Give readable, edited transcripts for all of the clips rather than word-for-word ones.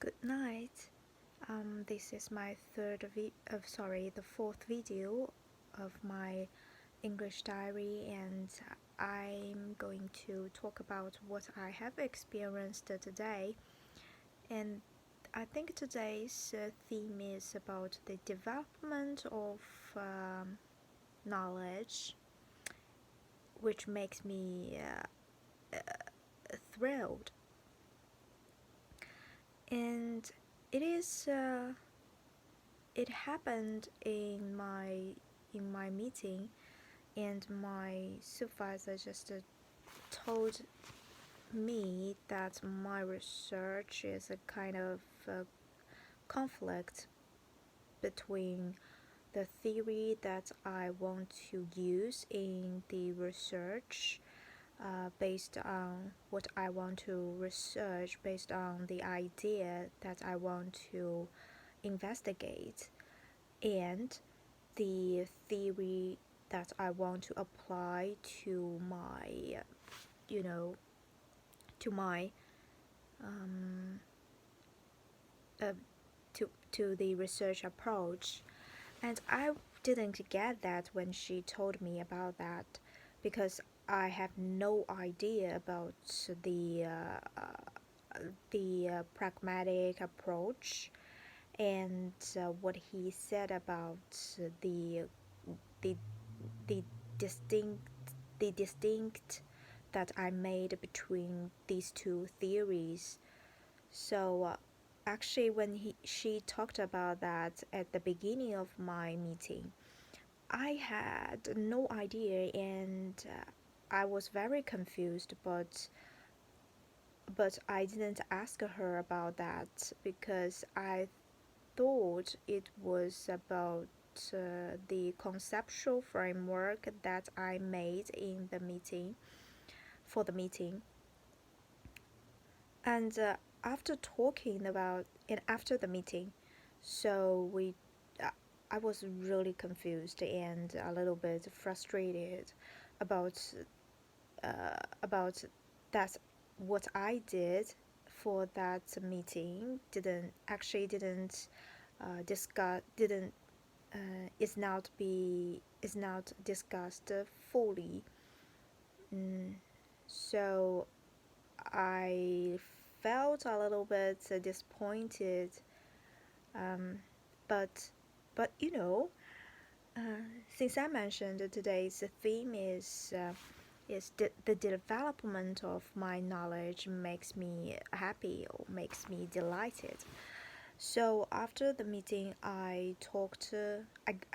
Good night. This is my the fourth video of my English diary, and I'm going to talk about what I have experienced today. And I think today's theme is about the development of knowledge, which makes me thrilled. And it is. It happened in my meeting, and my supervisor just told me that my research is a kind of conflict between the theory that I want to use in the research, based on what I want to research, based on the idea that I want to investigate, and the theory that I want to apply to my, you know, to my um, uh, to the research approach. And I didn't get that when she told me about that, because I have no idea about the pragmatic approach, and what he said about the the the distinct the distinct that I made between these two theories. So actually, when she talked about that at the beginning of my meeting, I had no idea, and I was very confused. But I didn't ask her about that because I thought it was about the conceptual framework that I made in the meeting for the meeting. And after talking about and after the meeting, so we, uh, I was really confused and a little bit frustrated about about that what I did for that meeting didn't discuss didn't is not discussed fully. Mm, so I felt a little bit disappointed, um, but you know, since I mentioned that today's theme is the development of my knowledge makes me happy or makes me delighted. So after the meeting, I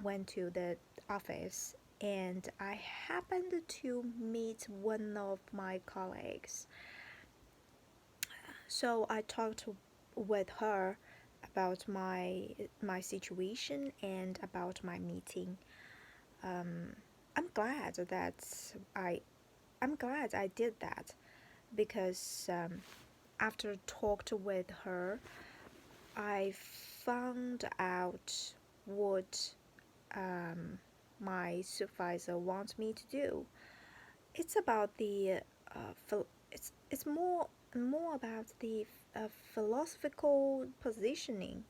went to the office, and I happened to meet one of my colleagues. So I talked with her about my situation and about my meeting. Um, I'm glad that I I'm glad I did that, because after talked with her, I found out what um, my supervisor wants me to do. It's about the it's more about the philosophical positioning.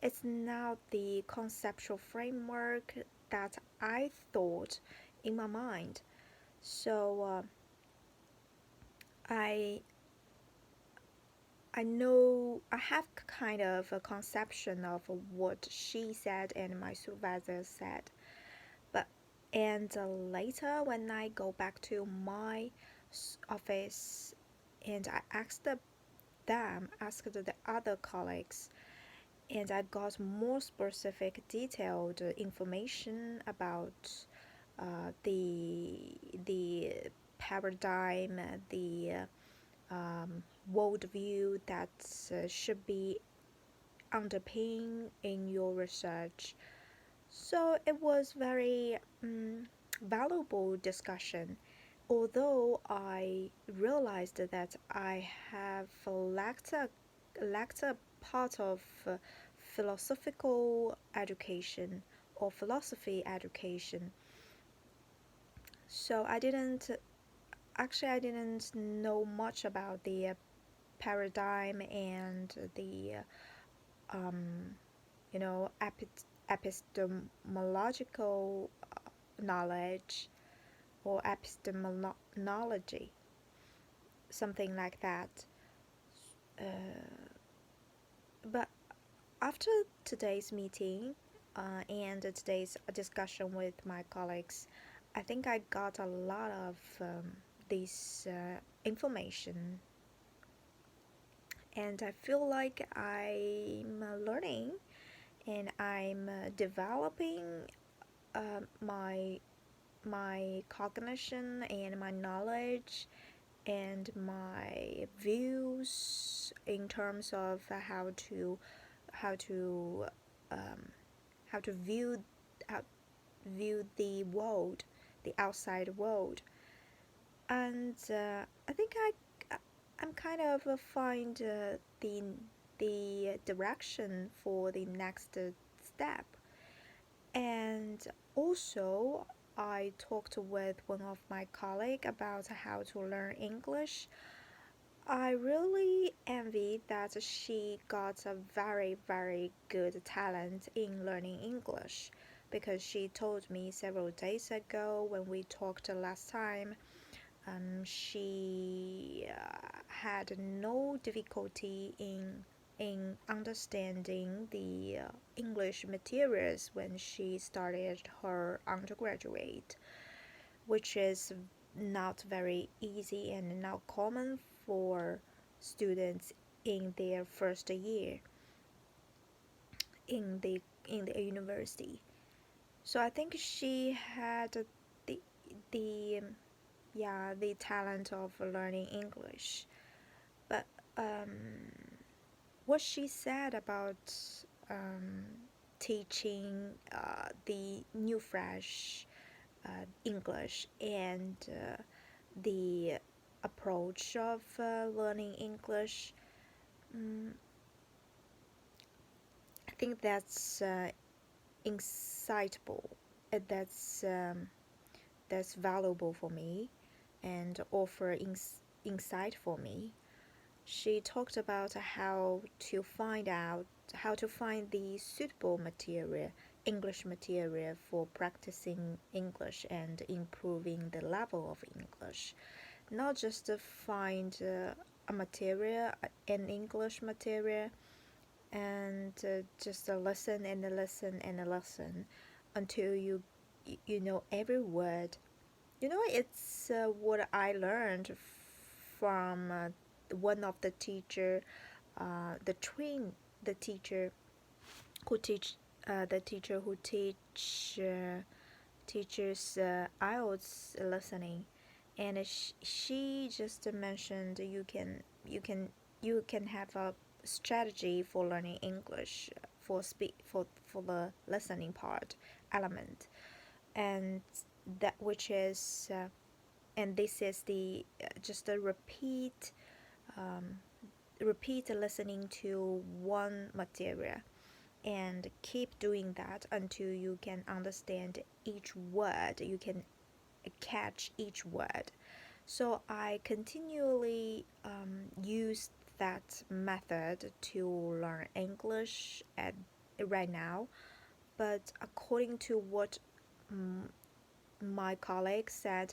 It's not the conceptual framework that I thought in my mind. So I I know I have kind of a conception of what she said and my supervisor said. But and later when I go back to my office, and I asked the other colleagues, and I got more specific, detailed information about the paradigm, the worldview that should be underpinning in your research. So it was very valuable discussion. Although I realized that I have lacked a part of philosophical education or philosophy education, so I didn't know much about the paradigm and the um, epistemological knowledge or epistemology, something like that. But after today's meeting and today's discussion with my colleagues, I think I got a lot of this information, and I feel like I'm learning and I'm developing my cognition and my knowledge and my views in terms of how to um, how to how view the world, the outside world, and I think I'm kind of find the direction for the next step. And also, I talked with one of my colleagues about how to learn English. I really envy that she got a very, very good talent in learning English because she told me several days ago when we talked last time, she had no difficulty in understanding the English materials when she started her undergraduate, which is not very easy and not common for students in their first year in the university. So I think she had the the the talent of learning English. But um, what she said about um, teaching the new fresh English and the approach of learning English, um, I think that's insightful. That's valuable for me and offer insight for me. She talked about how to find the suitable material, English material for practicing English and improving the level of English. Not just to find a material, an English material, and just listen and listen and listen until you know every word. It's what I learned from one of the teacher, the teacher who teaches IELTS listening, and she just mentioned you can have a strategy for learning English for the listening part element, and that which is and this is the just a um, repeat listening to one material and keep doing that until you can understand each word, you can catch each word. So I continually use that method to learn English right now. But according to what mm, my colleague said,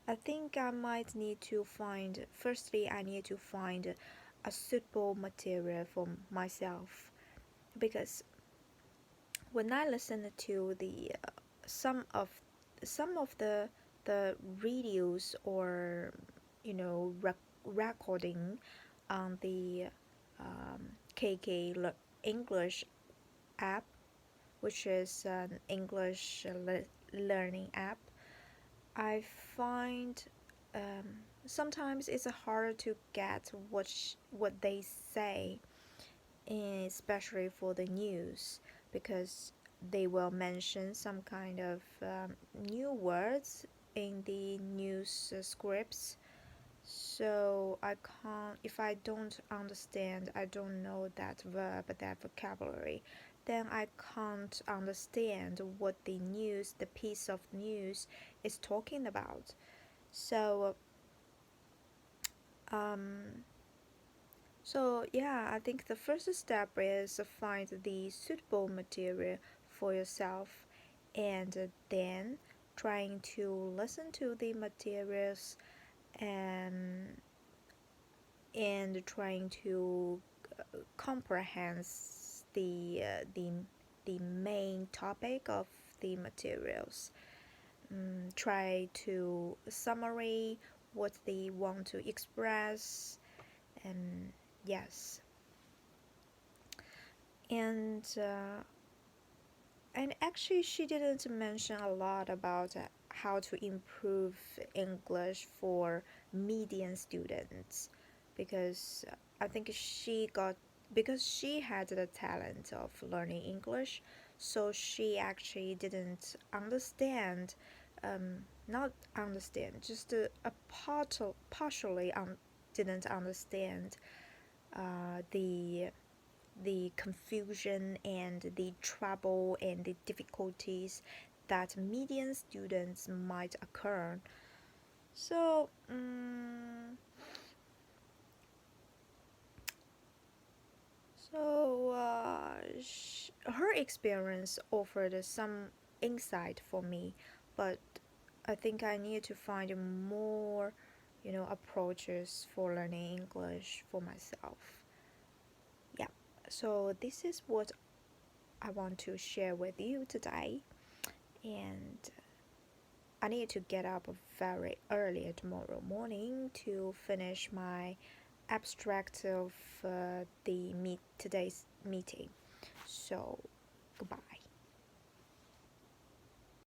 I think I might need to firstly, I need to find a suitable material for myself because when I listen to the some of the videos or recording on the KK English app, which is an English learning app, I find sometimes it's hard to get what they say, especially for the news, because they will mention some kind of new words in the news scripts. So I can't, if I don't understand, I don't know that verb, that vocabulary, then I can't understand what the piece of news is talking about. So um, So, yeah, I think the first step is to find the suitable material for yourself and then trying to listen to the materials and trying to comprehend the main topic of the materials. Try to summary what they want to express, and yes, and actually she didn't mention a lot about how to improve English for median students, because I think because she had the talent of learning English, so she actually didn't understand, not understand, just partially didn't understand the confusion and the trouble and the difficulties that median students might occur. So, her experience offered some insight for me, but I think I need to find more, approaches for learning English for myself. Yeah. So this is what I want to share with you today, and I need to get up very early tomorrow morning to finish my abstract of today's meeting. So, goodbye.